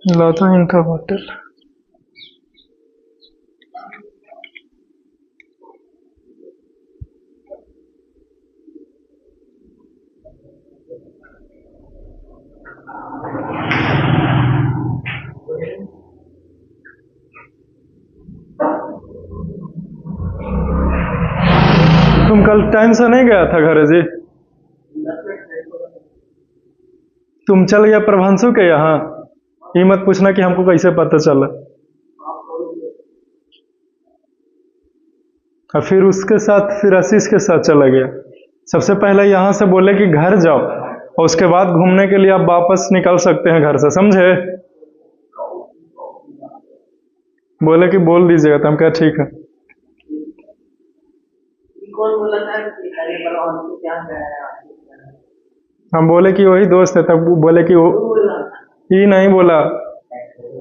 लाता इनका बोतल। तुम कल टाइम से नहीं गया था घर जी? तुम चल गया प्रभांशु के यहाँ? ये मत पूछना कि हमको कैसे पता चला। और फिर उसके साथ फिर आशीष के साथ चला गया। सबसे पहले यहाँ से बोले कि घर जाओ, और उसके बाद घूमने के लिए आप वापस निकल सकते हैं घर से, समझे? बोले कि बोल दीजिएगा, तो हम कहा ठीक है। कौन बोला था कि क्या है? हम बोले कि वही दोस्त है, तब बोले कि वो ये नहीं बोला।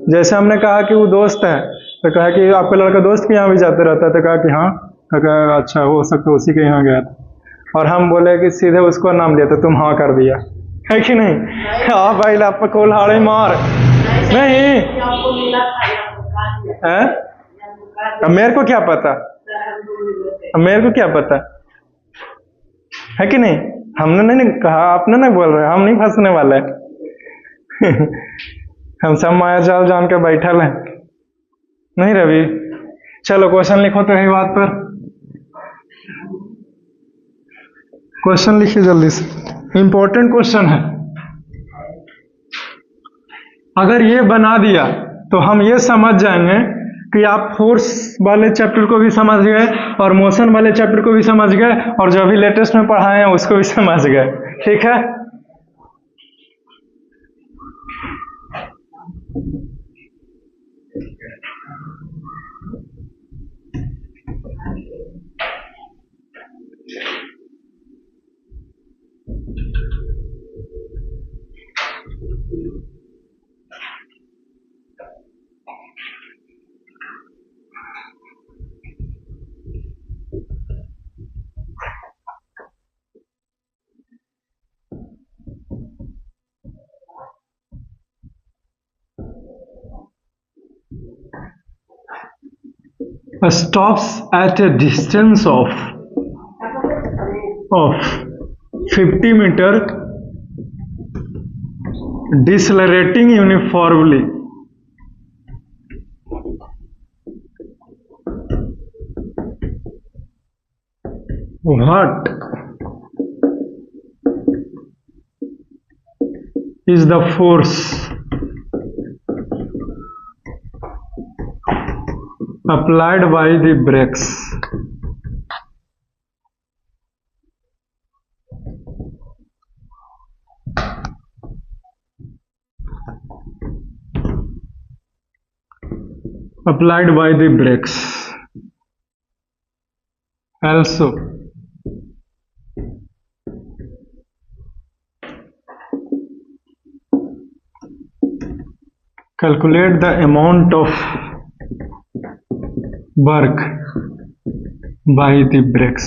जैसे हमने कहा कि वो दोस्त है, तो कहा कि आपका लड़का दोस्त के यहाँ भी जाते रहता है, तो कहा कि हाँ। तो कहा अच्छा हो सकता है उसी के यहाँ गया था। और हम बोले कि सीधे उसको नाम लिया, तो तुम हाँ कर दिया, है कि नहीं? हाँ भाई, आप कोल्हाड़ी मार नहीं है। अब मेरे को क्या पता, अब मेरे को क्या पता, है कि नहीं? हमने नहीं कहा, आपने नहीं बोल रहे, हम नहीं फंसने वाले हम सब माया जाल जान के बैठल हैं, नहीं रवि? चलो क्वेश्चन लिखो तो यही बात पर। क्वेश्चन लिखिए जल्दी से, इंपॉर्टेंट क्वेश्चन है। अगर ये बना दिया तो हम ये समझ जाएंगे कि आप फोर्स वाले चैप्टर को भी समझ गए और मोशन वाले चैप्टर को भी समझ गए, और जो अभी लेटेस्ट में पढ़ाए हैं उसको भी समझ गए। ठीक है? Stops at a distance of 50 meter, decelerating uniformly. What is the force applied by the brakes? Applied by the brakes. Also, calculate the amount of work by the brakes.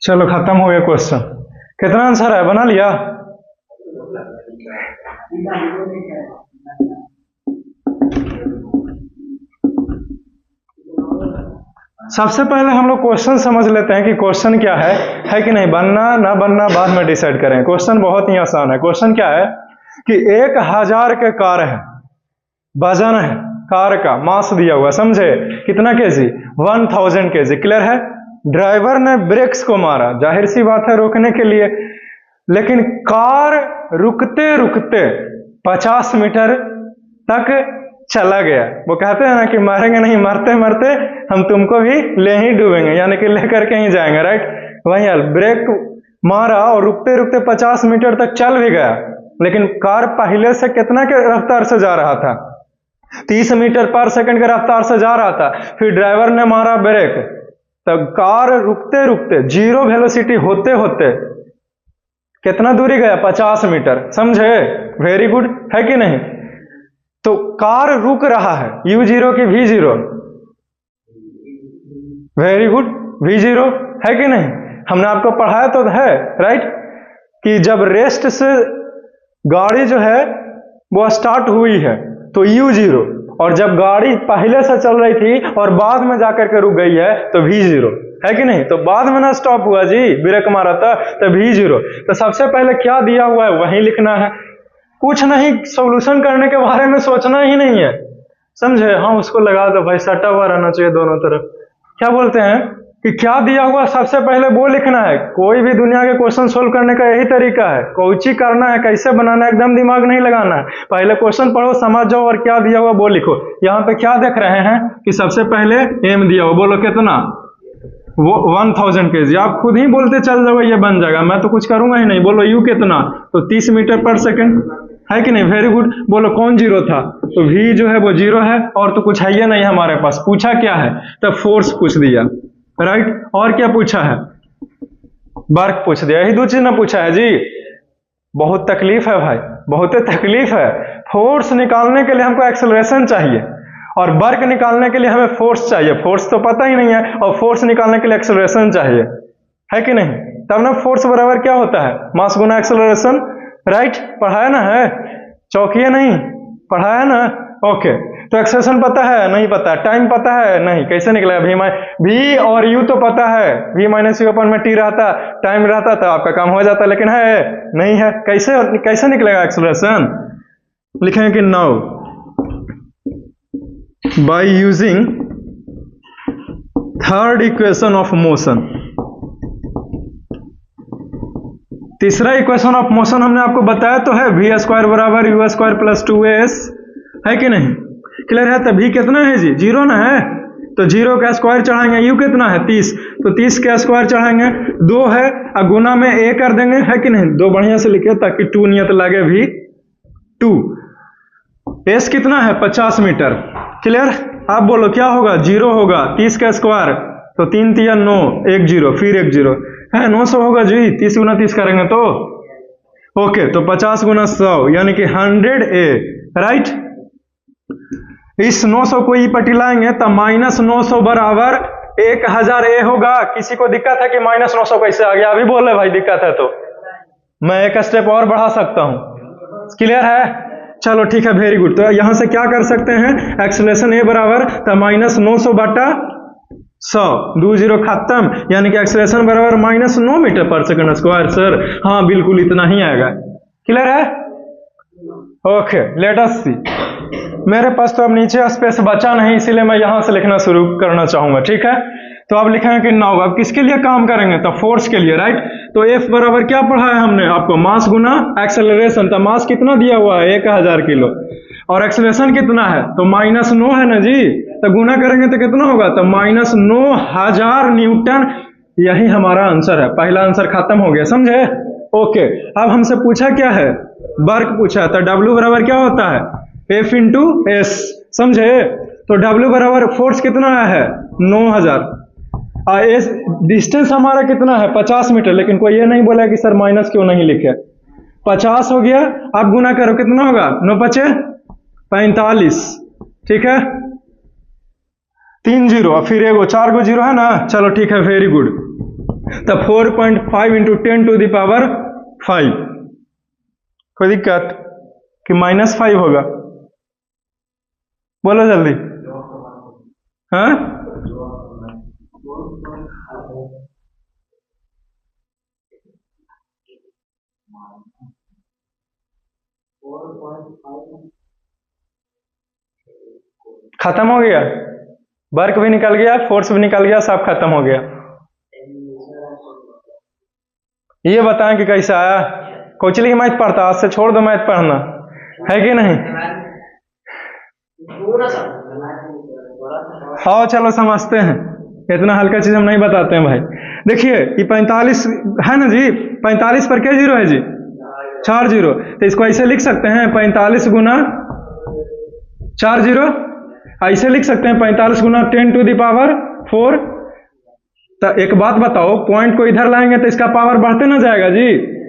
चलो खत्म हो गया क्वेश्चन। कितना आंसर है, बना लिया? सबसे पहले हम लोग क्वेश्चन समझ लेते हैं कि क्वेश्चन क्या है कि नहीं। बनना ना बनना बाद में डिसाइड करें। क्वेश्चन बहुत ही आसान है। क्वेश्चन क्या है कि 1000 के कार है, वजन है कार का, मास दिया हुआ, समझे? कितना केजी? 1000 केजी। क्लियर है? ड्राइवर ने ब्रेक्स को मारा, जाहिर सी बात है रोकने के लिए, लेकिन कार रुकते रुकते 50 मीटर तक चला गया। वो कहते हैं ना कि मारेंगे नहीं, मरते मरते हम तुमको भी ले ही डूबेंगे, यानी कि लेकर के ही जाएंगे। राइट? वही हाल, ब्रेक मारा और रुकते रुकते 50 मीटर तक चल भी गया, लेकिन कार पहले से कितना के रफ्तार से जा रहा था? 30 मीटर पर सेकंड के रफ्तार से जा रहा था। फिर ड्राइवर ने मारा ब्रेक, तो कार रुकते रुकते, जीरो वेलोसिटी होते होते कितना दूरी गया? 50 मीटर। समझे? वेरी गुड, है कि नहीं? तो कार रुक रहा है, U0 की V0। वेरी गुड, V0 है कि नहीं? हमने आपको पढ़ाया तो है, राइट? कि जब रेस्ट से गाड़ी जो है वो स्टार्ट हुई है तो u0, और जब गाड़ी पहले से चल रही थी और बाद में जाकर के रुक गई है तो v0, है कि नहीं? तो बाद में ना स्टॉप हुआ जी, ब्रेक मारा था तो v0। तो सबसे पहले क्या दिया हुआ है वही लिखना है, कुछ नहीं, सॉल्यूशन करने के बारे में सोचना ही नहीं है, समझे? हाँ उसको लगा दो भाई, सटा हुआ रहना चाहिए दोनों तरफ। क्या बोलते हैं कि क्या दिया हुआ सबसे पहले वो लिखना है। कोई भी दुनिया के क्वेश्चन सोल्व करने का यही तरीका है, कोई करना है, कैसे बनाना है, एकदम दिमाग नहीं लगाना है। पहले क्वेश्चन पढ़ो, समझ जाओ और क्या दिया हुआ वो लिखो। यहाँ पे क्या देख रहे हैं कि सबसे पहले एम दिया हुआ, बोलो कितना? वो 1000 kg। आप खुद ही बोलते चल जाओ, ये बन जाएगा, मैं तो कुछ करूंगा ही नहीं। बोलो यू कितना? तो 30 मीटर पर सेकेंड, है कि नहीं? Very good. बोलो कौन जीरो था? तो v जो है वो जीरो है, और तो कुछ है ही नहीं हमारे पास। पूछा क्या है? तब फोर्स पूछ दिया, राइट। और क्या पूछा है? वर्क पूछ दिया, यही दो चीज ना पूछा है जी। बहुत तकलीफ है भाई, बहुत तकलीफ है। फोर्स निकालने के लिए हमको एक्सेलरेशन चाहिए, और वर्क निकालने के लिए हमें फोर्स चाहिए। फोर्स तो पता ही नहीं है, और फोर्स निकालने के लिए एक्सेलरेशन चाहिए, है कि नहीं? तब ना फोर्स बराबर क्या होता है? मास गुना एक्सेलरेशन, राइट। पढ़ाया ना है? चौकिए नहीं पढ़ाया ना? ओके। तो एक्सेलरेशन पता है? नहीं पता। टाइम पता है? नहीं। कैसे निकलेगा? v और u तो पता है, v माइनस यू अपन में t रहता, टाइम रहता तो आपका काम हो जाता, लेकिन है नहीं है। कैसे निकलेगा एक्सेलरेशन? लिखेंगे कि now by using third equation of motion। तीसरा इक्वेशन ऑफ मोशन हमने आपको बताया तो है, v स्क्वायर बराबर u स्क्वायर प्लस 2as, है कि नहीं? क्लियर है? तो v कितना है जी? जीरो ना है, तो जीरो का स्क्वायर चढ़ाएंगे। u कितना है? 30, तो 30 का स्क्वायर चढ़ाएंगे। 2 है, और गुना में a कर देंगे, है कि नहीं? 2 बढ़िया से लिखे ताकि 2 नियत लगे भी 2। s कितना है? 50 मीटर। क्लियर? आप बोलो क्या होगा? जीरो होगा। 30 का स्क्वायर तो 3 3 9, 1 0, फिर 1 0 है, 900 होगा जी। 30 गुना 30 करेंगे तो ओके। तो 50 गुना 100 यानी कि 100a, राइट। इस 900 को ई पट्टी लाएंगे तो माइनस 900 बराबर 1000a होगा। किसी को दिक्कत है कि माइनस 900 कैसे आ गया? अभी बोले भाई दिक्कत है तो मैं एक स्टेप और बढ़ा सकता हूं। क्लियर है? चलो ठीक है, वेरी गुड। तो यहां से क्या कर सकते हैं? एक्सेलरेशन a बराबर तो माइनस 900 बटा 100, 2 0 खत्म, यानी कि एक्सेलरेशन बराबर माइनस 9 मीटर पर सेकंड स्क्वायर। सर हाँ बिल्कुल इतना ही आएगा। क्लियर है? ओके, लेट अस सी। मेरे पास तो अब नीचे स्पेस बचा नहीं, इसीलिए मैं यहां से लिखना शुरू करना चाहूंगा, ठीक है? तो अब लिखेंगे कि नाउ, अब किसके लिए काम करेंगे? तो फोर्स के लिए, राइट। तो F बराबर क्या पढ़ा है हमने आपको? मास गुना एक्सेलरेशन। तो मास कितना दिया हुआ है? 1000 किलो, और एक्सेलरेशन कितना है? तो माइनस 9 है ना जी। तो गुना करेंगे तो कितना होगा? तो माइनस 9000 न्यूटन। यही हमारा आंसर है। पहला आंसर खत्म हो गया, समझे? ओके। अब हमसे पूछा क्या है? वर्क पूछा है। तो W बराबर क्या होता है? F इंटू एस, समझे? तो W बराबर फोर्स कितना है? 9000। एस डिस्टेंस हमारा कितना है? 50 मीटर। लेकिन कोई ये नहीं बोला कि सर माइनस क्यों नहीं लिखे। 50 हो गया, अब गुना करो, कितना होगा? 9 5 45, ठीक है? 3 0 फिर एगो 4 गो जीरो है ना। चलो ठीक है, वेरी गुड। तो 4.5 इंटू 10 टू द पावर 5। कोई दिक्कत कि -5 होगा? बोलो जल्दी। हाँ खत्म हो गया, वर्क भी निकल गया, फोर्स भी निकल गया, सब खत्म हो गया। ये बताएं कि कैसे आया? कोचली की मैथ पढ़ता, आज से छोड़ दो मैथ पढ़ना, है कि नहीं? हाँ चलो समझते हैं, इतना हल्का चीज हम नहीं बताते हैं भाई। देखिए ये 45 है ना जी। 45 पर क्या जीरो है जी? 4 0। तो इसको ऐसे लिख सकते हैं 45 गुना 4 0। ऐसे लिख सकते हैं 45 गुना 10 टू द पावर 4। तो एक बात बताओ, पॉइंट को इधर लाएंगे तो इसका पावर बढ़ते ना जाएगा जी।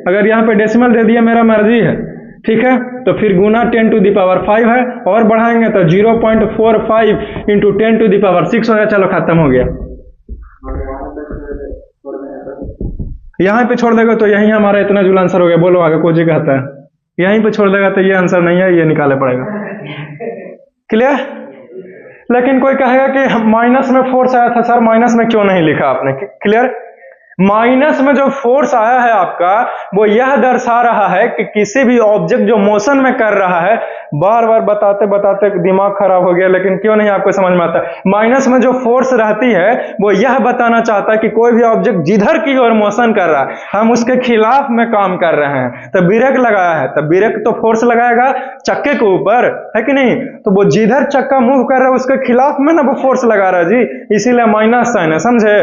अगर यहाँ पे डेसिमल दे दिया, मेरा मर्जी है, ठीक है? तो फिर गुना 10 टू द पावर 5 है, और बढ़ाएंगे तो 0.45 इंटू 10 टू द पावर 6 हो गया। चलो खत्म हो गया। यहीं पे छोड़ देगा तो यही हमारा इतना जूल आंसर हो गया। बोलो आगे कोजी कहता है, यहीं पे छोड़ देगा तो ये आंसर नहीं है, ये निकाले पड़ेगा। क्लियर? लेकिन कोई कहेगा कि माइनस में फोर्स आया था सर, माइनस में क्यों नहीं लिखा आपने? क्लियर? माइनस में जो फोर्स आया है आपका, वो यह दर्शा रहा है कि किसी भी ऑब्जेक्ट जो मोशन में कर रहा है, बार बार बताते बताते दिमाग खराब हो गया, लेकिन क्यों नहीं आपको समझ में आता? माइनस में जो फोर्स रहती है वो यह बताना चाहता है कि कोई भी ऑब्जेक्ट जिधर की ओर मोशन कर रहा है, हम उसके खिलाफ में काम कर रहे हैं। तो ब्रेक लगाया है, तो ब्रेक तो फोर्स लगाएगा चक्के के ऊपर, है कि नहीं? तो वो जिधर चक्का मूव कर रहा है उसके खिलाफ में ना वो फोर्स लगा रहा है जी, इसीलिए माइनस साइन है, समझे?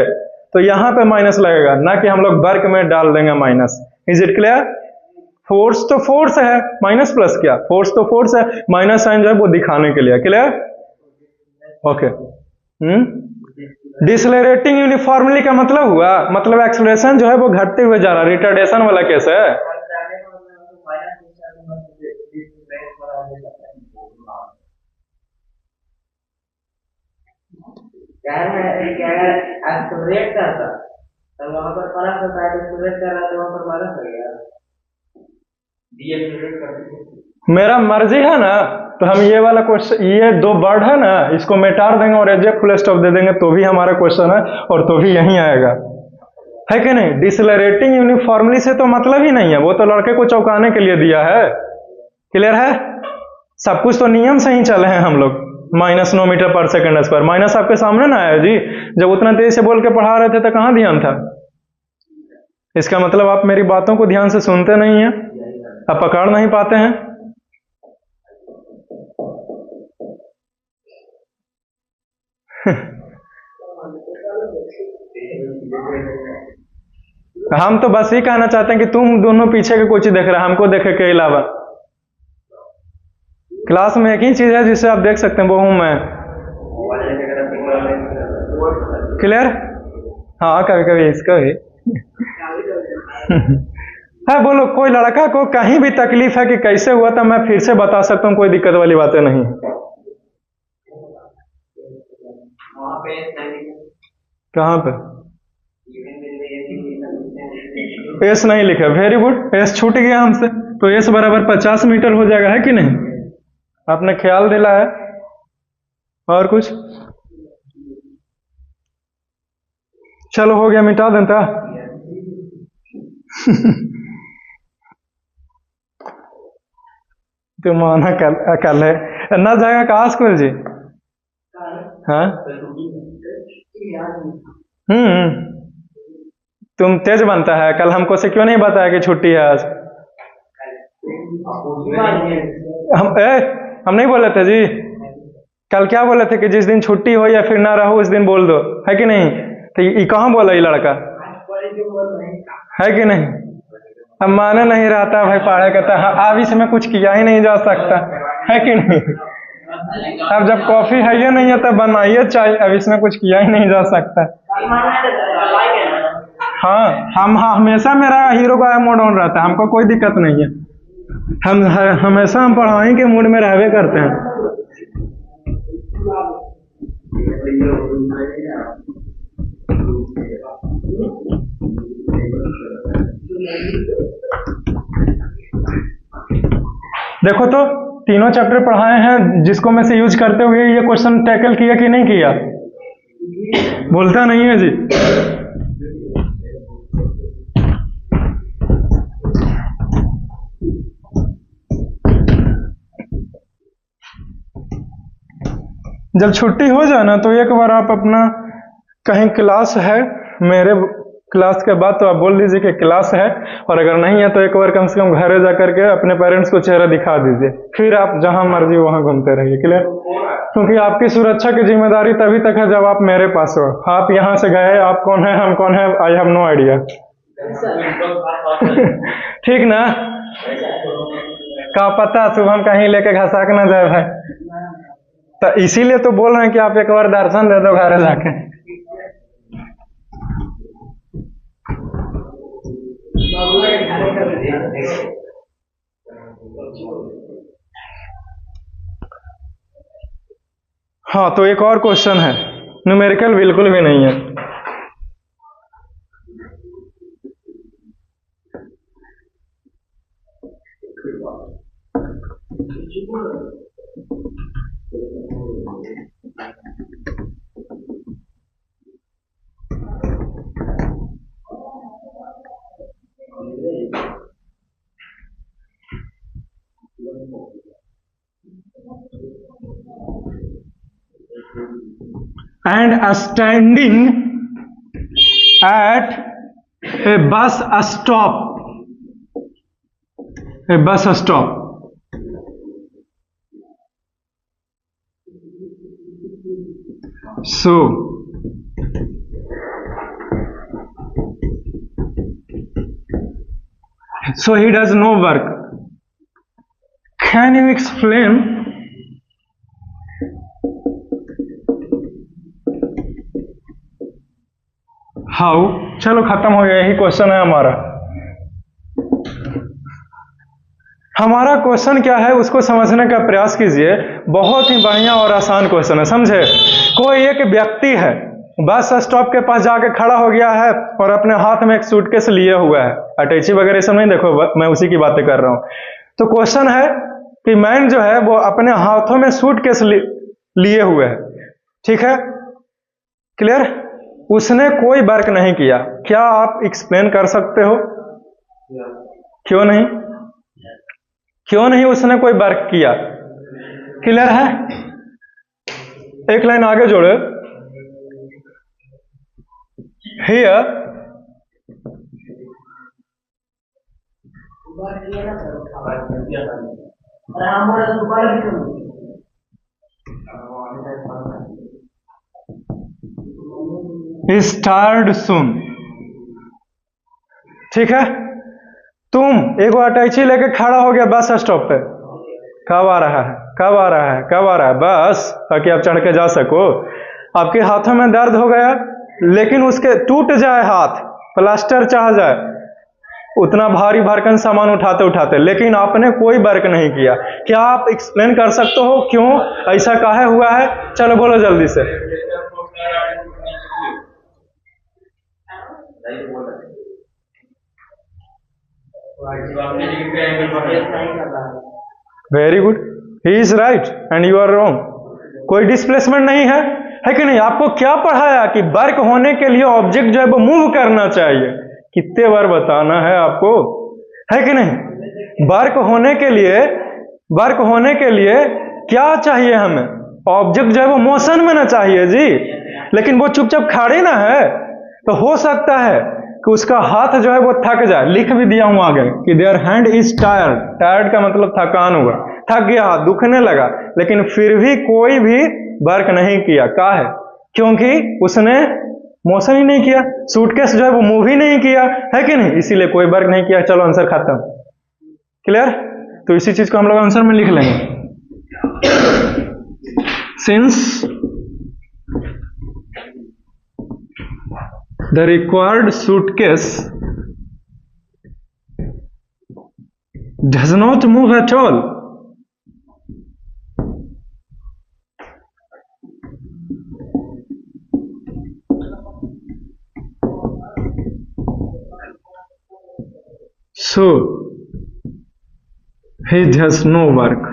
तो यहां पे माइनस लगेगा, ना कि हम लोग वर्क में डाल देंगे minus. Is it clear? Force तो फोर्स है, माइनस प्लस क्या, फोर्स तो फोर्स है, माइनस साइन जो है वो दिखाने के लिए। क्लियर? ओके। डिसलेरेटिंग यूनिफॉर्मली का मतलब हुआ, मतलब एक्सेलरेशन जो है वो घटते हुए जा रहा है, रिटार्डेशन वाला केस है। एक्सलरेट करता तो वहां पर प्लस होता है, एक्सलरेट कर रहा तो वहां पर माइनस हो गया। डीएक्सलरेट करते मेरा मर्जी है ना, तो हम ये वाला क्वेश्चन, ये दो वर्ड है ना, इसको मिटार देंगे और एजे फुल स्टॉप दे देंगे तो भी हमारा क्वेश्चन है, और तो भी यही आएगा, है कि नहीं? डिसलरेटिंग यूनिफॉर्मली से तो मतलब ही नहीं है, वो तो लड़के को चौंकाने के लिए दिया है। क्लियर है? सब कुछ तो नियम से ही चले हैं हम लोग। -9 मीटर पर सेकंड स्क्वायर, माइनस आपके सामने ना आया जी, जब उतना तेज से बोल के पढ़ा रहे थे तो कहां ध्यान था? इसका मतलब आप मेरी बातों को ध्यान से सुनते नहीं हैं, आप पकड़ नहीं पाते हैं। हम तो बस ही कहना चाहते हैं कि तुम दोनों पीछे के कुछ देख रहे हैं, हमको देखे के अलावा। क्लास में एक ही चीज है जिसे आप देख सकते हैं, वो हूं मैं। क्लियर? हाँ, कभी कभी इसका भी है। बोलो, कोई लड़का को कहीं भी तकलीफ है कि कैसे हुआ था, मैं फिर से बता सकता हूं, कोई दिक्कत वाली बातें नहीं। कहां पे एस नहीं लिखा? वेरी गुड, एस छूट गया हमसे, तो एस बराबर 50 मीटर हो जाएगा, है कि नहीं? आपने ख्याल दिला है। और कुछ? चलो हो गया, मिटा देता। तो माना कल है ना जाएगा कहा स्कूल जी? हाँ। तुम तेज बनता है, कल हमको से क्यों नहीं बताया कि छुट्टी है आज? हम नहीं बोले थे जी, कल क्या बोले थे कि जिस दिन छुट्टी हो या फिर ना रहो उस दिन बोल दो, है कि नहीं? तो ये कहाँ बोला ये लड़का, है कि नहीं? अब माने नहीं रहता भाई, पढ़ा कहता है अब इसमें कुछ किया ही नहीं जा सकता, है कि नहीं? अब जब कॉफी है ये नहीं है तब बनाइए चाय, अब इसमें कुछ किया ही नहीं जा सकता। हाँ, हम हमेशा मेरा हीरो का मोड ऑन रहता है, हमको कोई दिक्कत नहीं है, हम हमेशा हम पढ़ाई के मूड में रहवे करते हैं। देखो तो तीनों चैप्टर पढ़ाए हैं, जिसको में से यूज करते हुए ये क्वेश्चन टैकल किया कि नहीं किया? बोलता नहीं है जी। जब छुट्टी हो जाए ना तो एक बार आप अपना कहीं क्लास है, मेरे क्लास के बाद तो आप बोल दीजिए कि क्लास है, और अगर नहीं है तो एक बार कम से कम घर जा करके अपने पेरेंट्स को चेहरा दिखा दीजिए, फिर आप जहां मर्जी वहां घूमते रहिए। क्लियर? क्योंकि आपकी सुरक्षा की जिम्मेदारी तभी तक है जब आप मेरे पास हो। आप यहां से गए, आप कौन है हम कौन है, आई हैव नो आइडिया। ठीक ना? का पता शुभम कहीं लेके घसाक ना जाए भाई, तो इसीलिए तो बोल रहे हैं कि आप एक बार दर्शन दे दो घर जाके। हाँ, तो एक और क्वेश्चन है, न्यूमेरिकल बिल्कुल भी नहीं है। and standing at a bus stop. A bus stop. So he does no work. Can you explain how? चलो खत्म हो गया, यही क्वेश्चन है हमारा। हमारा क्वेश्चन क्या है उसको समझने का प्रयास कीजिए। बहुत ही बढ़िया और आसान क्वेश्चन है, समझे। कोई एक व्यक्ति है, बस स्टॉप के पास जाके खड़ा हो गया है और अपने हाथ में एक सूटकेस लिए हुआ है। अटैची वगैरह सब नहीं, देखो मैं उसी की बातें कर रहा हूं। तो क्वेश्चन है कि मैन जो है वो अपने हाथों में सूटकेस लिए हुए है, ठीक है, क्लियर। उसने कोई वर्क नहीं किया। क्या आप एक्सप्लेन कर सकते हो क्यों नहीं? क्यों नहीं उसने कोई वर्क किया? क्लियर है? एक लाइन आगे जोड़े। हियर स्टार्ट सुन, ठीक है। तुम एक अटैची लेके खड़ा हो गया बस स्टॉप पे, कब आ रहा है, कब आ रहा है, कब आ रहा है, बस ताकि आप चढ़ के जा सको। आपके हाथों में दर्द हो गया, लेकिन उसके टूट जाए हाथ, प्लास्टर चाह जाए, उतना भारी भरकम सामान उठाते उठाते, लेकिन आपने कोई वर्क नहीं किया। क्या आप एक्सप्लेन कर सकते हो क्यों ऐसा काहे हुआ है? चलो बोलो जल्दी से। Very good, he is right and you are wrong. कोई डिस्प्लेसमेंट नहीं है कि नहीं? आपको क्या पढ़ाया कि वर्क होने के लिए ऑब्जेक्ट जो है वो मूव करना चाहिए। कितने बार बताना है आपको, है कि नहीं? वर्क होने के लिए क्या चाहिए हमें? ऑब्जेक्ट जो है वो मोशन में ना चाहिए जी। लेकिन वो चुपचाप खड़े ना है, तो हो सकता है कि उसका हाथ जो है वो थक जाए। लिख भी दिया हूं आगे कि their hand is tired. Tired का मतलब थकान हुआ, थक गया, हाथ दुखने लगा, लेकिन फिर भी कोई भी वर्क नहीं किया। क्या है? क्योंकि उसने मोशन ही नहीं किया, सूटकेस जो है वो मूव ही नहीं किया, है कि नहीं? इसीलिए कोई वर्क नहीं किया। चलो आंसर खत्म, क्लियर। तो इसी चीज को हम लोग आंसर में लिख लेंगे। Since the required suitcase does not move at all, so he does no work.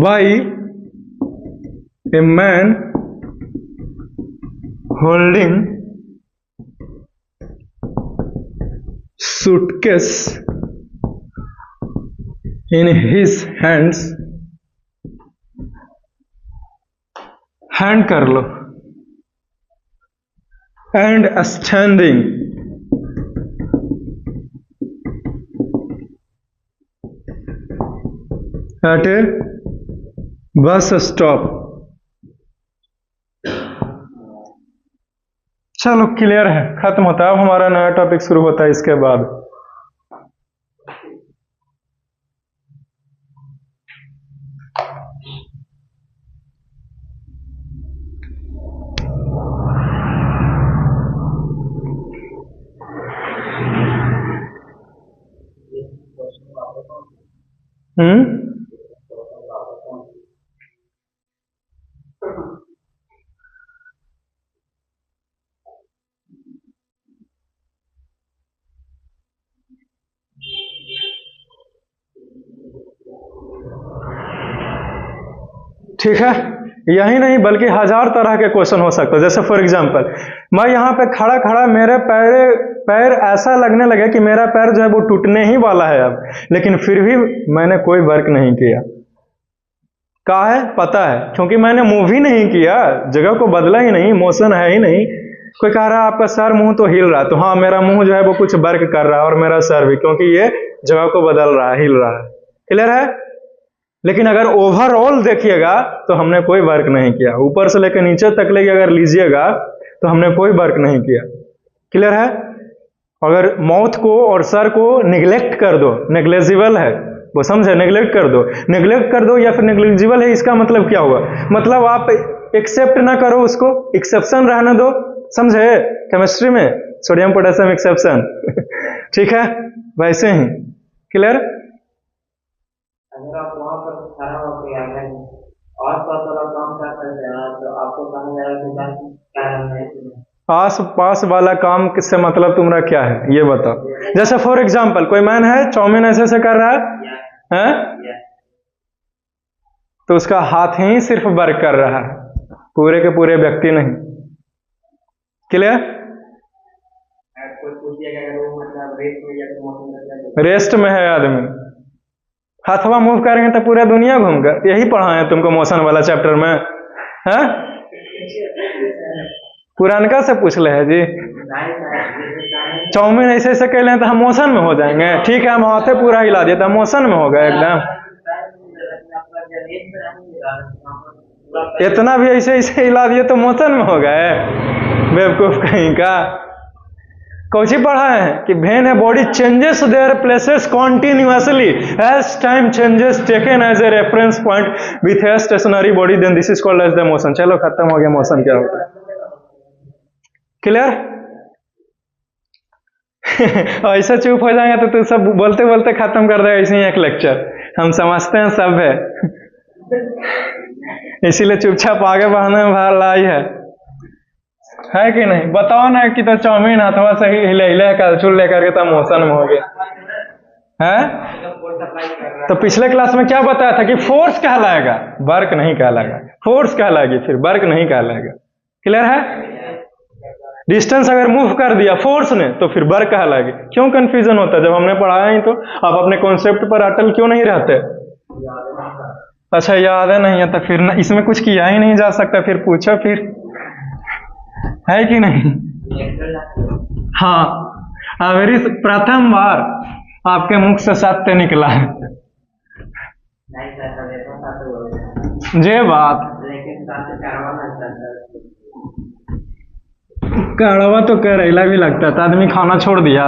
Why a man holding suitcase in his hands, hand कर लो, and standing at a bus stop। चलो क्लियर है, खत्म होता है। अब हमारा नया टॉपिक शुरू होता है इसके बाद। ठीक है, यही नहीं बल्कि 1000 तरह के क्वेश्चन हो सकते हैं। जैसे फॉर एग्जांपल, मैं यहाँ पे खड़ा खड़ा मेरे पैर ऐसा लगने लगे कि मेरा पैर जो है वो टूटने ही वाला है अब, लेकिन फिर भी मैंने कोई वर्क नहीं किया। कहा है पता है, क्योंकि मैंने मूव ही नहीं किया, जगह को बदला ही नहीं, मोशन है ही नहीं। कोई कह रहा है आपका सर मुंह तो हिल रहा है, तो हाँ मेरा मुंह जो है वो कुछ वर्क कर रहा है और मेरा सर भी, क्योंकि ये जगह को बदल रहा है, हिल रहा है। क्लियर है? लेकिन अगर ओवरऑल देखिएगा तो हमने कोई वर्क नहीं किया, ऊपर से लेकर नीचे तक लेके अगर लीजिएगा तो हमने कोई वर्क नहीं किया। क्लियर है? अगर माउथ को और सर को निगलेक्ट कर दो, नेग्लेजिबल है वो, समझे? नेग्लेक्ट कर दो या फिर नेग्लिजिबल है, इसका मतलब क्या हुआ? मतलब आप एक्सेप्ट ना करो उसको, एक्सेप्शन रहने दो, समझे? केमिस्ट्री में सोडियम पोटेशियम एक्सेप्शन ठीक है, वैसे ही। क्लियर? अगर आप वहाँ पर खड़ा होकर आ गए और थोड़ा काम कर सकते हैं तो आपको कहा जाएगा कि कारण है। आस पास वाला काम किससे मतलब तुम्हारा क्या है ये बताओ। जैसे फॉर एग्जांपल कोई मैन है चाउमीन ऐसे से कर रहा है, तो उसका हाथ ही सिर्फ वर्क कर रहा है, पूरे के पूरे व्यक्ति नहीं। क्लियर? रेस्ट में है आदमी, हाथवा मूव करेंगे तो पूरा दुनिया घूमगा। यही पढ़ाए तुमको मोशन वाला चैप्टर में, है? पुरानका से पूछ ले है जी, चाउमीन ऐसे ऐसे कह लें तो हम मोशन में हो जाएंगे। ठीक है, हम हाथे पूरा हिला दिए तो मोशन में हो गए एकदम। इतना भी ऐसे ऐसे हिला दिए तो मोशन में हो गए, बेवकूफ कहीं का। कौची पढ़ा है कि when a body changes their places continuously as time changes taken as a reference point with a stationary body then this is called as the motion. चलो खत्म हो गया मोशन क्या होता है। क्लियर? ऐसा चुप हो जाएंगे तो तू सब बोलते बोलते खत्म कर देगा ऐसे ही एक लेक्चर। हम समझते हैं सब है इसीलिए चुपचाप आगे बढ़ने में बाहर लाई है कि नहीं? बताओ ना कि तो चाउमीन अथवा सही हिले हिले कैलचुल लेकर के तब मोशन में हो गया है। तो पिछले क्लास में क्या बताया था कि फोर्स कहलाएगा, वर्क नहीं कहलाएगा। फोर्स कहलाएगी फिर वर्क नहीं कहलाएगा। क्लियर है? डिस्टेंस अगर मूव कर दिया फोर्स ने तो फिर वर्क कहलाएगी। क्यों कंफ्यूजन होता है? जब हमने पढ़ाया ही तो आप अपने कॉन्सेप्ट पर अटल क्यों नहीं रहते? अच्छा याद है नहीं है तो फिर न, इसमें कुछ किया ही नहीं जा सकता, फिर पूछो फिर, है कि नहीं? हाँ, अवेरी प्रथम बार आपके मुख से सत्य निकला है जे बात। कड़वा तो करेला भी लगता था, आदमी खाना छोड़ दिया।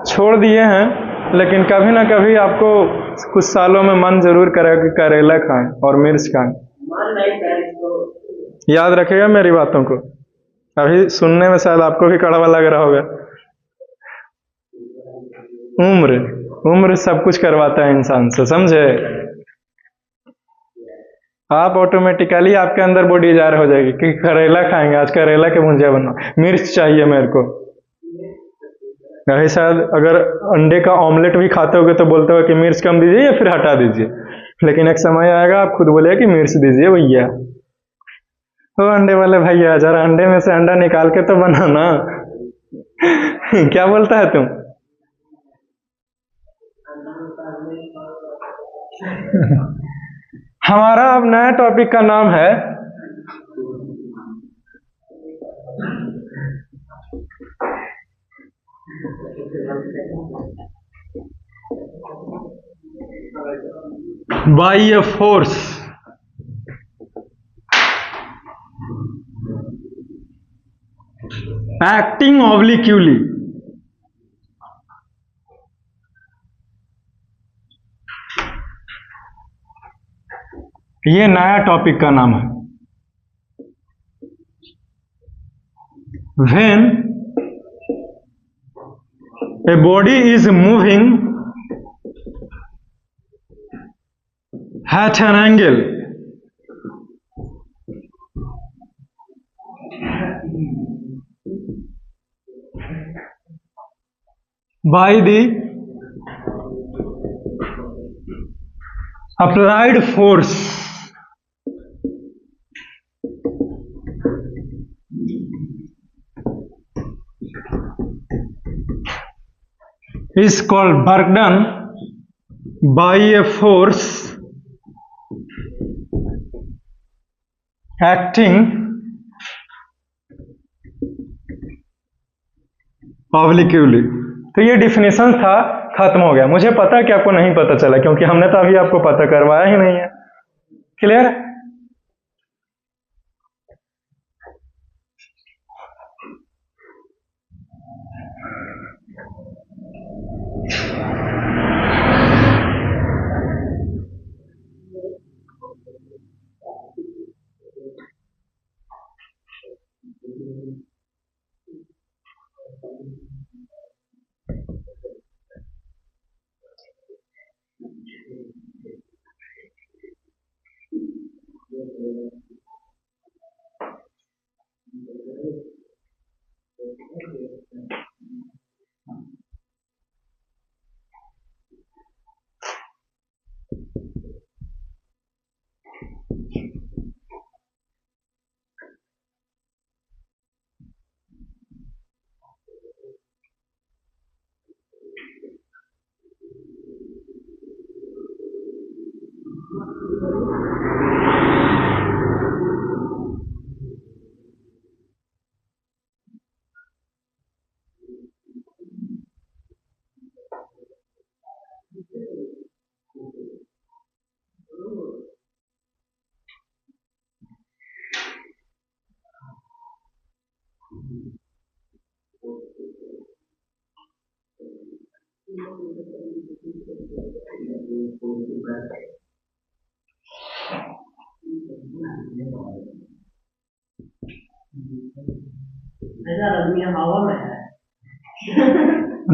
छोड़ दिए हैं, लेकिन कभी ना कभी आपको कुछ सालों में मन जरूर करेगा कि करेला खाएं और मिर्च खाएं। याद रखिएगा मेरी बातों को। अभी सुनने में शायद आपको भी कड़वा लग रहा होगा। उम्र सब कुछ करवाता है इंसान से, समझे? आप ऑटोमेटिकली आपके अंदर वो डिजायर हो जाएगी कि करेला खाएंगे, आज करेला के भुंजिया बना, मिर्च चाहिए मेरे को। शायद अगर अंडे का ऑमलेट भी खाते होगे तो बोलते हो कि मिर्च कम दीजिए या फिर हटा दीजिए, लेकिन एक समय आएगा आप खुद बोले कि मिर्च दीजिए भैया। तो अंडे वाले भैया जरा अंडे में से अंडा निकाल के तो बनाना क्या बोलता है तुम? हमारा अब नया टॉपिक का नाम है बाह्य फोर्स। एक्टिंग ऑब्लिक्यूली। ये नया टॉपिक का नाम है। When a body is moving at an angle by the applied force is called work done by a force acting obliquely। तो ये डिफिनेशन था, खत्म हो गया। मुझे पता है कि आपको नहीं पता चला, क्योंकि हमने तो अभी आपको पता करवाया ही नहीं है। क्लियर?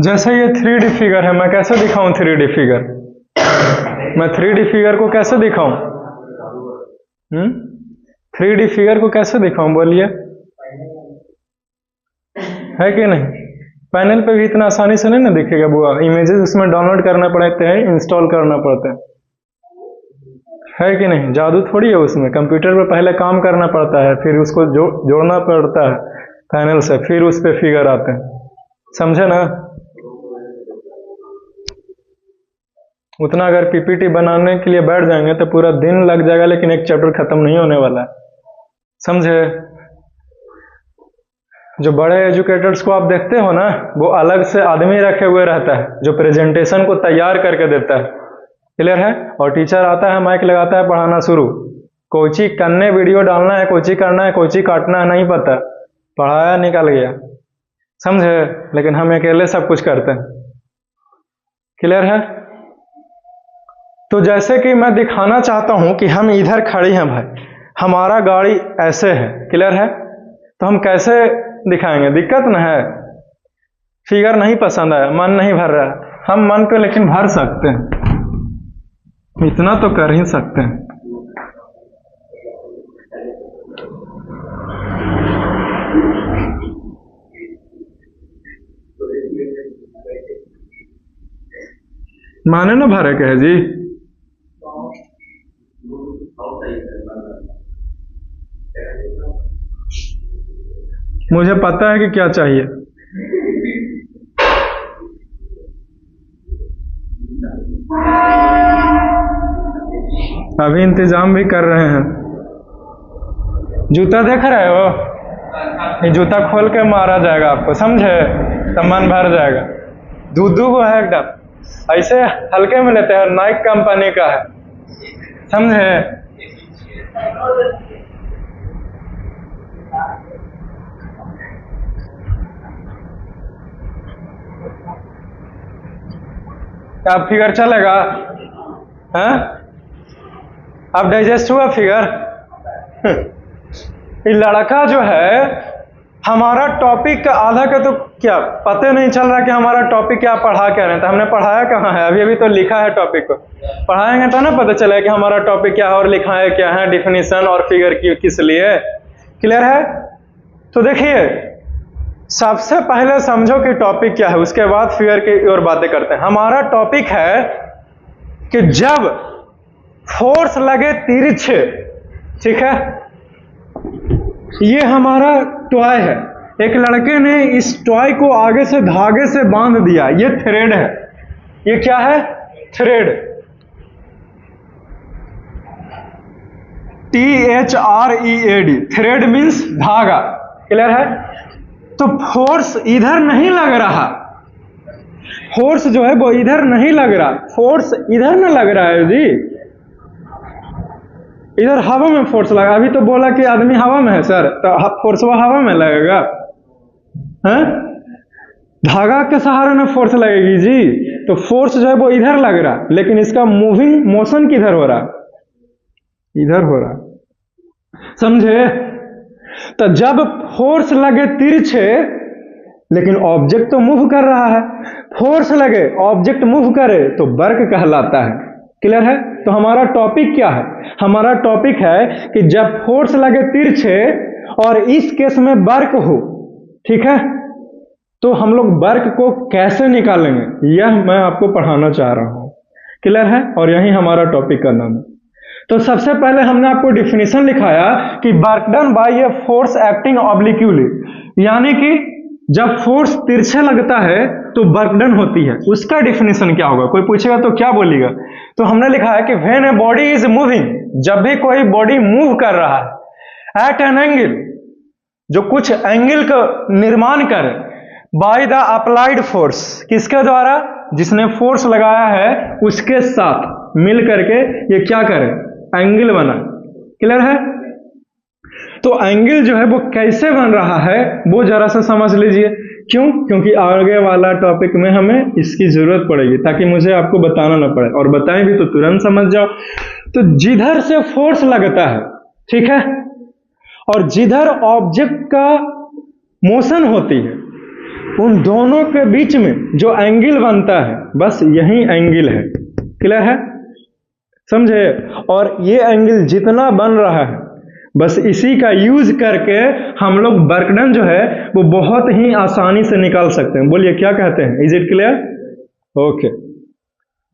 जैसे ये 3D फिगर है, मैं कैसे दिखाऊं 3D फिगर? मैं 3D फिगर को कैसे दिखाऊं? 3D फिगर को कैसे दिखाऊं, बोलिए? है कि नहीं? पैनल पे भी इतना आसानी से नहीं ना दिखेगा बुआ। इमेजेस उसमें डाउनलोड करना पड़ते हैं, इंस्टॉल करना पड़ता है कि नहीं? जादू थोड़ी है उसमें। कंप्यूटर पे पहले काम करना पड़ता है, फिर उसको जोड़ना पड़ता है पैनल से, फिर उस पे फिगर आते हैं। समझे ना? उतना अगर पीपीटी बनाने के लिए बैठ जाएंगे तो पूरा दिन लग जाएगा, लेकिन एक चैप्टर खत्म नहीं होने वाला है। समझे? जो बड़े एजुकेटर्स को आप देखते हो ना, वो अलग से आदमी रखे हुए रहता है जो प्रेजेंटेशन को तैयार करके देता है। क्लियर है? और टीचर आता है, माइक लगाता है, पढ़ाना शुरू। कोची करने, वीडियो डालना है, कोची करना है, कोची काटना है, नहीं पता, पढ़ाया निकल गया। समझे? लेकिन हम अकेले सब कुछ करते हैं। क्लियर है? तो जैसे कि मैं दिखाना चाहता हूं कि हम इधर खड़े हैं भाई, हमारा गाड़ी ऐसे है। क्लियर है? तो हम कैसे दिखाएंगे? दिक्कत न है, फिगर नहीं पसंद आया, मन नहीं भर रहा, हम मन को लेकिन भर सकते हैं, इतना तो कर ही सकते हैं। माने ना भरे कहे जी? मुझे पता है कि क्या चाहिए। अभी इंतजाम भी कर रहे हैं। जूता देख रहे हो? ये जूता खोल के मारा जाएगा आपको, समझे? तो मन भर जाएगा। दूधू को है एकदम ऐसे हल्के में लेते हैं, नाइक कंपनी का है, समझे? अब फिगर चलेगा? हैं? अब डाइजेस्ट हुआ फिगर? ये लड़का जो है, हमारा टॉपिक का आधा का तो क्या पता नहीं चल रहा कि हमारा टॉपिक क्या पढ़ा क्या रहे हैं। तो हमने पढ़ाया कहाँ है? अभी तो लिखा है टॉपिक को। पढ़ाएंगे तो ना पता चलेगा कि हमारा टॉपिक क्या है और लिखाए क्या है, डिफिनीशन और फिगर की किस लिए। क्लियर है? तो देखिए, सबसे पहले समझो कि टॉपिक क्या है, उसके बाद फिगर की और बातें करते हैं। हमारा टॉपिक है कि जब फोर्स लगे तिरछे, ठीक है, ये हमारा टॉय है, एक लड़के ने इस टॉय को आगे से धागे से बांध दिया, ये थ्रेड है, ये क्या है, थ्रेड, THREAD, थ्रेड मीन्स धागा, क्लियर है। तो फोर्स इधर नहीं लग रहा, फोर्स जो है वो इधर नहीं लग रहा, फोर्स इधर ना लग रहा है जी, इधर हवा में फोर्स लगा। अभी तो बोला कि आदमी हवा में है सर, तो फोर्स वो हवा में लगेगा, हैं? धागा के सहारे में फोर्स लगेगी जी। तो फोर्स जो है वो इधर लग रहा, लेकिन इसका मूविंग मोशन किधर हो रहा, इधर हो रहा, समझे। तो जब फोर्स लगे तिरछे, लेकिन ऑब्जेक्ट तो मूव कर रहा है, फोर्स लगे ऑब्जेक्ट मूव करे तो वर्क कहलाता है, क्लियर है। तो हमारा टॉपिक क्या है, हमारा टॉपिक है कि जब फोर्स लगे तिरछे और इस केस में वर्क हो, ठीक है, तो हम लोग वर्क को कैसे निकालेंगे, यह मैं आपको पढ़ाना चाह रहा हूं, क्लियर है। और यही हमारा टॉपिक का नाम है। तो सबसे पहले हमने आपको डिफिनेशन लिखाया कि work done by a force acting obliquely, यानी कि जब फोर्स तिरछे लगता है तो वर्क डन होती है, उसका डिफिनेशन क्या होगा, कोई पूछेगा तो क्या बोलेगा। तो हमने लिखा है कि when a body is moving, जब भी कोई बॉडी मूव कर रहा है एट एन एंगल, जो कुछ एंगल का निर्माण करे, बाय द अप्लाइड फोर्स, किसके द्वारा, जिसने फोर्स लगाया है उसके साथ मिल करके ये क्या करे, एंगल बना, क्लियर है। तो एंगल जो है वो कैसे बन रहा है वो जरा सा समझ लीजिए। क्यों, क्योंकि आगे वाला टॉपिक में हमें इसकी जरूरत पड़ेगी, ताकि मुझे आपको बताना ना पड़े, और बताएं भी तो तुरंत समझ जाओ। तो जिधर से फोर्स लगता है, ठीक है, और जिधर ऑब्जेक्ट का मोशन होती है, उन दोनों के बीच में जो एंगल बनता है, बस यही एंगल है, क्लियर है, समझे। और ये एंगल जितना बन रहा है, बस इसी का यूज करके हम लोग वर्क डन जो है वो बहुत ही आसानी से निकाल सकते हैं। बोलिए क्या कहते हैं, इज इट क्लियर, ओके।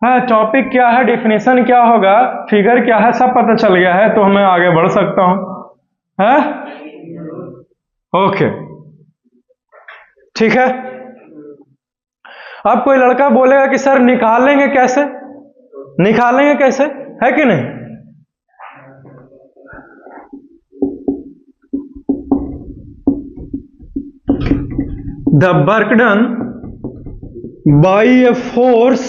हाँ, टॉपिक क्या है, डिफिनेशन क्या होगा, फिगर क्या है, सब पता चल गया है, तो मैं आगे बढ़ सकता हूं, है, ओके, ठीक है। अब कोई लड़का बोलेगा कि सर निकालेंगे कैसे, निकालेंगे कैसे, है कि नहीं। The work done by a force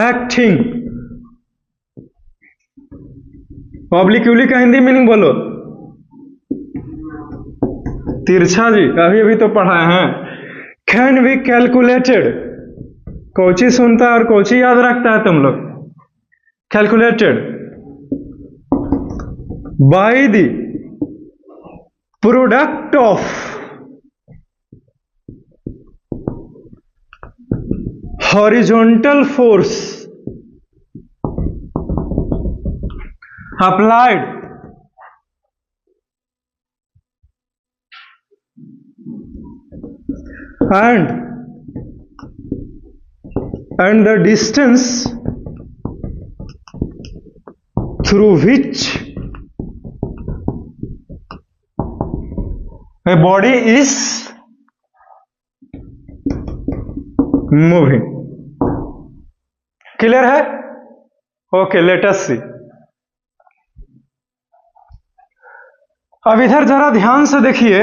acting, ऑब्लिक्यूली का हिंदी मीनिंग बोलो, तिरछा जी, अभी तो पढ़ाए हैं। कैन बी कैलकुलेटेड, कोची सुनता है और कोची याद रखता है तुम लोग, calculated by the product of horizontal force applied and the distance through which a body is moving, clear है, ओके, लेट अस सी। अब इधर जरा ध्यान से देखिए,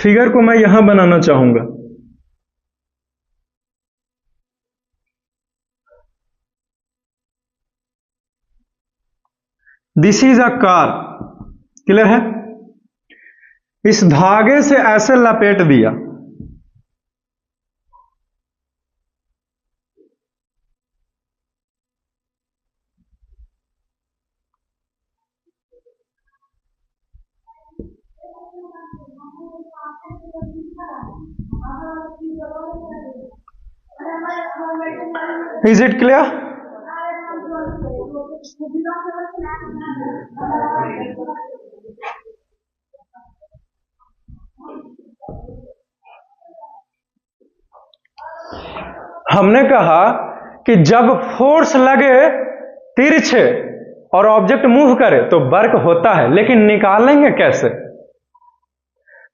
फिगर को मैं यहां बनाना चाहूंगा। This is a car, clear है, इस धागे से ऐसे लपेट दिया, इज इट क्लियर, हमने कहा कि जब फोर्स लगे तिरछे और ऑब्जेक्ट मूव करे तो वर्क होता है, लेकिन निकालेंगे कैसे?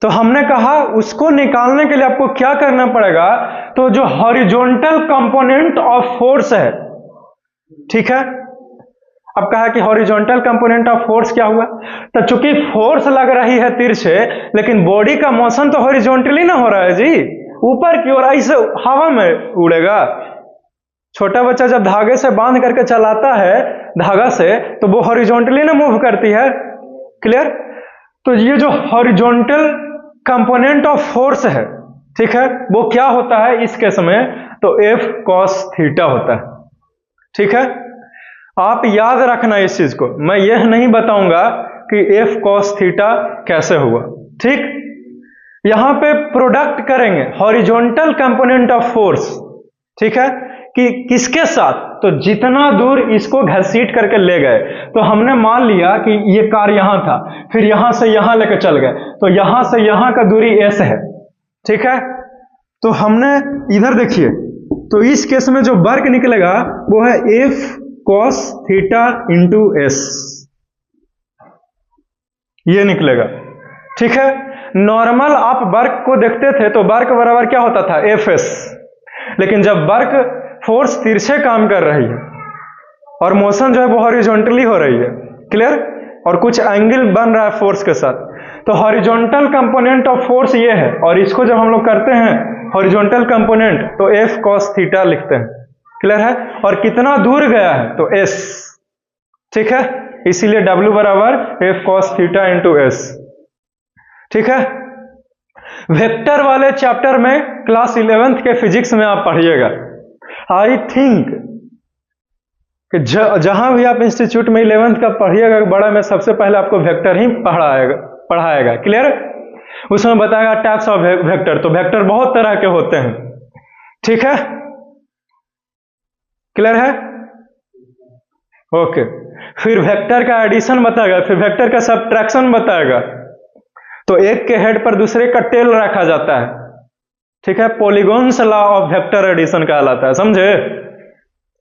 तो हमने कहा उसको निकालने के लिए आपको क्या करना पड़ेगा, तो जो हॉरिजॉन्टल कंपोनेंट ऑफ फोर्स है, ठीक है, अब कहा कि हॉरिजॉन्टल कंपोनेंट ऑफ फोर्स क्या हुआ, तो चूंकि फोर्स लग रही है तिरछे, लेकिन बॉडी का मोशन तो हॉरिजॉन्टली ना हो रहा है जी, ऊपर की ओर ऐसे हवा में उड़ेगा। छोटा बच्चा जब धागे से बांध करके चलाता है धागा से, तो वो हॉरिजॉन्टली ना मूव करती है, क्लियर? तो ये जो हॉरिजॉन्टल कंपोनेंट ऑफ फोर्स है, ठीक है, वो क्या होता है इस केस में, तो F cos थीटा होता है, ठीक है। आप याद रखना इस चीज को, मैं यह नहीं बताऊंगा कि F cos थीटा कैसे हुआ, ठीक। यहां पे प्रोडक्ट करेंगे हॉरिजॉन्टल कंपोनेंट ऑफ फोर्स, ठीक है, कि किसके साथ, तो जितना दूर इसको घसीट करके ले गए, तो हमने मान लिया कि ये कार यहां था, फिर यहां से यहां लेकर चल गए, तो यहां से यहां का दूरी s है, ठीक है। तो हमने इधर देखिए, तो इस केस में जो वर्क निकलेगा वो है F cos theta into s, ये निकलेगा, ठीक है। नॉर्मल आप वर्क को देखते थे तो वर्क बराबर क्या होता था, Fs, लेकिन जब वर्क फोर्स तिरछे काम कर रही है और मोशन जो है वो हॉरिजॉन्टली हो रही है, क्लियर, और कुछ एंगल बन रहा है फोर्स के साथ, तो हॉरिजॉन्टल कंपोनेंट ऑफ फोर्स ये है, और इसको जब हम लोग करते हैं हॉरिजॉन्टल कंपोनेंट तो F cos थीटा लिखते हैं, क्लियर है, और कितना दूर गया है तो s, ठीक है, इसीलिए W बराबर F cos theta into s, ठीक है। वेक्टर वाले चैप्टर में क्लास 11th के फिजिक्स में आप पढ़िएगा, आई थिंक कि जहां भी आप इंस्टीट्यूट में 11th का पढ़िएगा बड़ा में, सबसे पहले आपको वेक्टर ही पढ़ाएगा, क्लियर। उसमें बताएगा टाइप्स ऑफ वेक्टर, तो वेक्टर बहुत तरह के होते हैं, ठीक है, क्लियर है, ओके। फिर वेक्टर का एडिशन बताएगा, फिर वेक्टर का सब्ट्रैक्शन बताएगा, तो एक के हेड पर दूसरे का टेल रखा जाता है, ठीक है, polygons law of vector addition कहलाता है, समझे।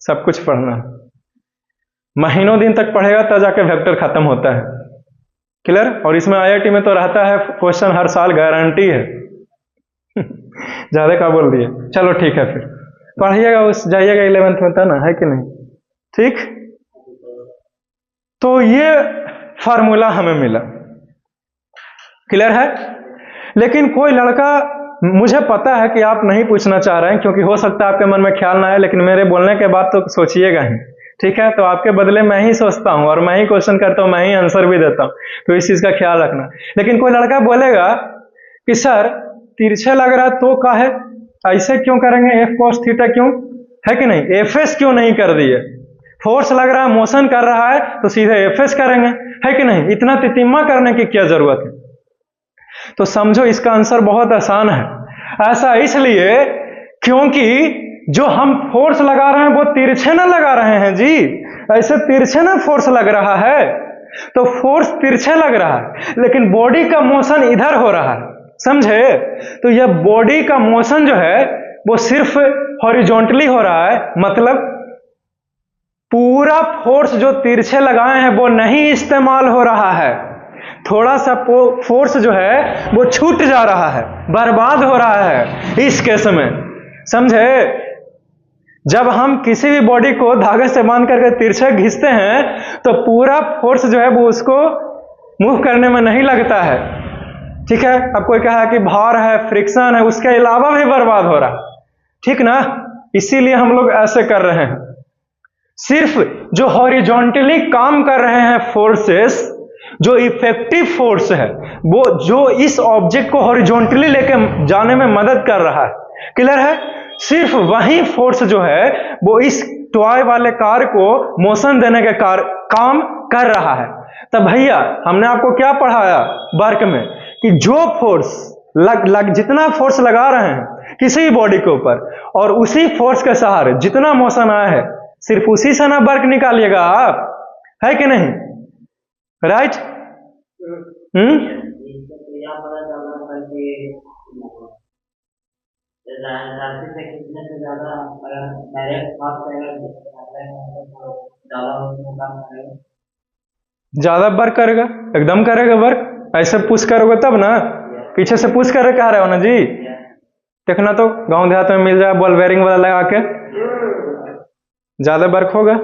सब कुछ पढ़ना है, महीनों दिन तक पढ़ेगा तब जाके वेक्टर खत्म होता है, क्लियर। और इसमें IIT में तो रहता है क्वेश्चन हर साल, गारंटी है। ज्यादा का बोल दिए, चलो ठीक है, फिर पढ़िएगा, उस जाइएगा 11th में, था ना, है कि नहीं, ठीक। तो ये फार्मूला हमें मिला, क्लियर है। लेकिन कोई लड़का, मुझे पता है कि आप नहीं पूछना चाह रहे हैं क्योंकि हो सकता है आपके मन में ख्याल ना आए, लेकिन मेरे बोलने के बाद तो सोचिएगा ही, ठीक है। तो आपके बदले मैं ही सोचता हूं और मैं ही क्वेश्चन करता हूं, मैं ही आंसर भी देता हूं, तो इस चीज का ख्याल रखना। लेकिन कोई लड़का बोलेगा कि सर तिरछे लग रहा तो का है, ऐसे क्यों करेंगे, F cos थीटा क्यों, है कि नहीं, Fs क्यों नहीं कर दिए, फोर्स लग रहा है, मोशन कर रहा है, तो सीधे Fs करेंगे, है कि नहीं, इतना तितिम्मा करने की क्या जरूरत है। तो समझो इसका आंसर बहुत आसान है। ऐसा इसलिए क्योंकि जो हम फोर्स लगा रहे हैं वो तिरछे ना लगा रहे हैं जी, ऐसे तिरछे ना फोर्स लग रहा है, तो फोर्स तिरछे लग रहा है, लेकिन बॉडी का मोशन इधर हो रहा है, समझे। तो यह बॉडी का मोशन जो है वो सिर्फ हॉरिजॉन्टली हो रहा है, मतलब पूरा फोर्स जो तिरछे लगाए हैं वो नहीं इस्तेमाल हो रहा है, थोड़ा सा फोर्स जो है वो छूट जा रहा है, बर्बाद हो रहा है इस केस में, समझे। जब हम किसी भी बॉडी को धागे से बांध करके तिरछे खींचते हैं तो पूरा फोर्स जो है वो उसको मूव करने में नहीं लगता है, ठीक है। अब कोई कहा कि भार है, फ्रिक्शन है, उसके अलावा भी बर्बाद हो रहा है, ठीक ना। इसीलिए हम लोग ऐसे कर रहे हैं, सिर्फ जो हॉरिजॉन्टली काम कर रहे हैं फोर्सेस, जो इफेक्टिव फोर्स है, वो जो इस ऑब्जेक्ट को हॉरिजॉन्टली लेके जाने में मदद कर रहा है, क्लियर है, सिर्फ वही फोर्स जो है वो इस टॉय वाले कार को मोशन देने के काम कर रहा है। तब भैया हमने आपको क्या पढ़ाया वर्क में, कि जो फोर्स जितना फोर्स लगा रहे हैं किसी बॉडी के ऊपर, और उसी फोर्स के सहारे जितना मोशन आया है, सिर्फ उसी से ना वर्क निकालिएगा आप, है कि नहीं, राइट। राशि से खींचने से ज्यादा अगर डायरेक्ट हाथ से अगर तो ज्यादा उसमें काम करेगा। ज्यादा वर्क करेगा, एकदम करेगा वर्क। ऐसे पुश करोगे तब ना, पीछे से पुश कर कह रहे हो ना जी। देखना तो गांव देहात में मिल जाए बॉल बेरिंग वाला लगा के, ज्यादा वर्क होगा।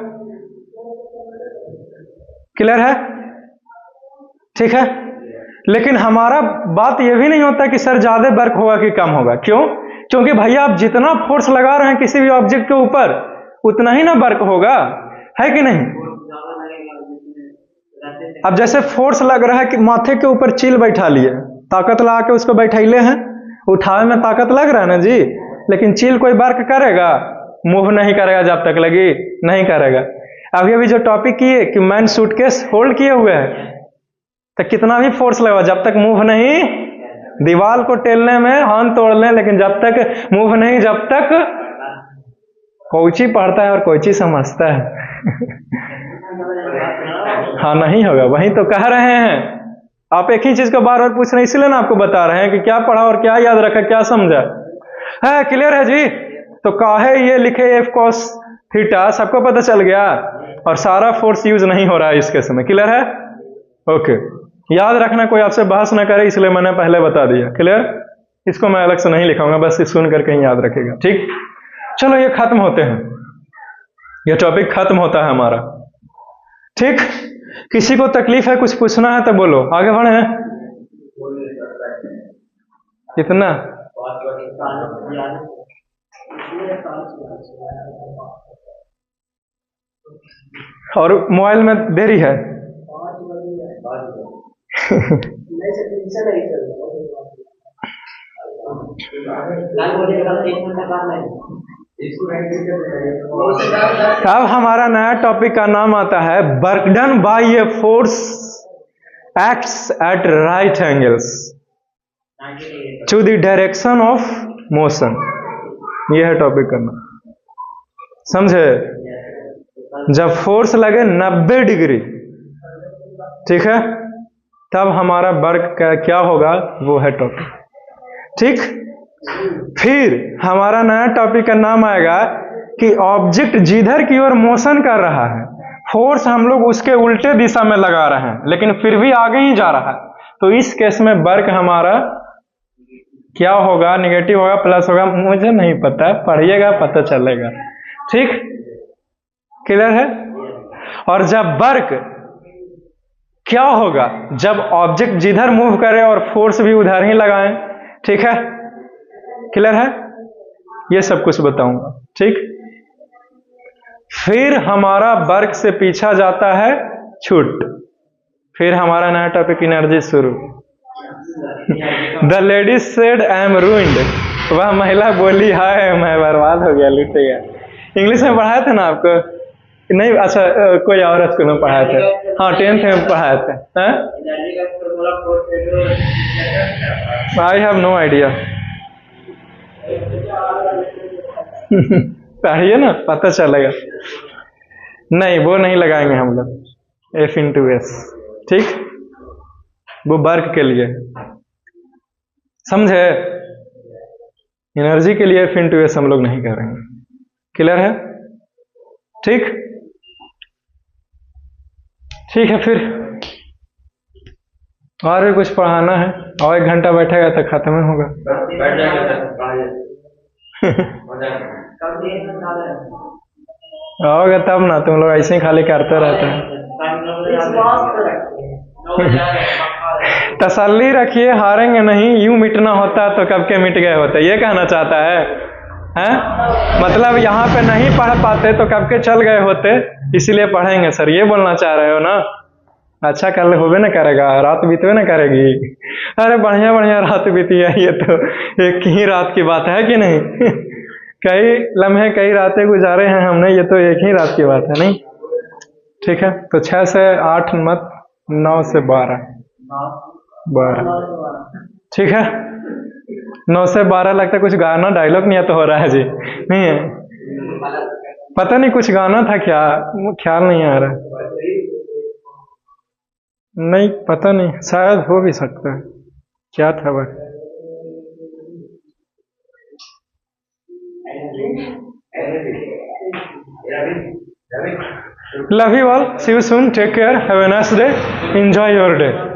क्लियर है? ठीक है। लेकिन हमारा बात यह भी नहीं होता कि सर ज्यादा वर्क होगा कि कम होगा। क्यों? क्योंकि भैया आप जितना फोर्स लगा रहे हैं किसी भी ऑब्जेक्ट के ऊपर, उतना ही ना वर्क होगा, है कि नहीं? अब जैसे फोर्स लग रहा है कि माथे के ऊपर चील बैठा लिए, ताकत लगा के उसको बैठैले हैं, उठावे में ताकत लग रहा है ना जी। लेकिन चील कोई वर्क करेगा? मूव नहीं करेगा जब तक लगी, नहीं करेगा। अभी अभी जो टॉपिक किए कि मैन सूटकेस होल्ड किए हुए है, तो कितना भी फोर्स लगा जब तक मूव नहीं, दीवार को टेलने में हाथ तोड़ लें, लेकिन जब तक मूव नहीं, जब तक कोई पढ़ता है और कोई समझता है हाँ नहीं होगा। वही तो कह रहे हैं, आप एक ही चीज को बार बार पूछ रहे हैं, इसलिए ना आपको बता रहे हैं कि क्या पढ़ा और क्या याद रखा, क्या समझा है। क्लियर है जी? तो काहे ये लिखे एफ कॉस थीटा, सबको पता चल गया, और सारा फोर्स यूज नहीं हो रहा है इसके समय। क्लियर है? ओके। याद रखना, कोई आपसे बहस ना करे, इसलिए मैंने पहले बता दिया। क्लियर? इसको मैं अलग से नहीं लिखाऊंगा, बस सुन कर कहीं याद रखेगा। ठीक, चलो ये खत्म होते हैं, ये टॉपिक खत्म होता है हमारा। ठीक, किसी को तकलीफ है, कुछ पूछना है तो बोलो, आगे बढ़े। कितना? और मोबाइल में देरी है अब हमारा नया टॉपिक का नाम आता है work done by a force acts at right angles to the direction of motion. यह है टॉपिक का नाम, समझे? जब फोर्स लगे 90 डिग्री, ठीक है, तब हमारा वर्क क्या होगा, वो है टॉपिक। ठीक, फिर हमारा नया टॉपिक का नाम आएगा कि ऑब्जेक्ट जिधर की ओर मोशन कर रहा है, फोर्स हम लोग उसके उल्टे दिशा में लगा रहे हैं, लेकिन फिर भी आगे ही जा रहा है, तो इस केस में वर्क हमारा क्या होगा, निगेटिव होगा, प्लस होगा, मुझे नहीं पता, पढ़िएगा पता चलेगा। ठीक, क्लियर है? और जब वर्क क्या होगा, जब ऑब्जेक्ट जिधर मूव करे और फोर्स भी उधर ही लगाएं। ठीक है? क्लियर है? ये सब कुछ बताऊंगा। ठीक, फिर हमारा वर्क से पीछा जाता है छूट, फिर हमारा नया टॉपिक एनर्जी शुरू। The lady said I am ruined, वह महिला बोली हाय मैं बर्बाद हो गया, लूट गया। इंग्लिश में पढ़ाया था ना आपको? नहीं, अच्छा कोई और स्कूल में पढ़ाए थे? हाँ 10th में पढ़ाए थे। आई हैव नो आइडिया पढ़िए ना, पता चलेगा। नहीं, वो नहीं लगाएंगे हम लोग, F × S। ठीक, वो वर्क के लिए, समझे? एनर्जी के लिए F × S हम लोग नहीं करेंगे। क्लियर है? ठीक, ठीक है। फिर और भी कुछ पढ़ाना है, और 1 घंटा बैठेगा तो खत्म होगा। आओगे तब ना, तुम लोग ऐसे ही खाली करते रहते हैं। तसल्ली रखिए, हारेंगे नहीं, यूं मिटना होता तो कब के मिट गए होते, ये कहना चाहता है, हैं? मतलब यहाँ पे नहीं पढ़ पाते तो कब के चल गए होते, इसलिए पढ़ेंगे सर, ये बोलना चाह रहे हो ना? अच्छा, कल होबे ना करेगा, रात बीतवे ना करेगी। अरे बढ़िया बढ़िया रात बीती है, ये तो एक ही रात की बात है कि नहीं? कई लम्हे कई रातें गुजारे हैं हमने, ये तो एक ही रात की बात है, नहीं? ठीक है, तो 6 से 8 मत, 9 से 12। ठीक है, 9 से 12 लगता है कुछ गाना डायलॉग नहीं तो हो रहा है जी, नहीं है? पता नहीं कुछ गाना था क्या, ख्याल नहीं आ रहा, नहीं पता नहीं, शायद हो भी सकता है, क्या था वह? Love you all. See you soon. Take care. Have a nice day. Enjoy your day.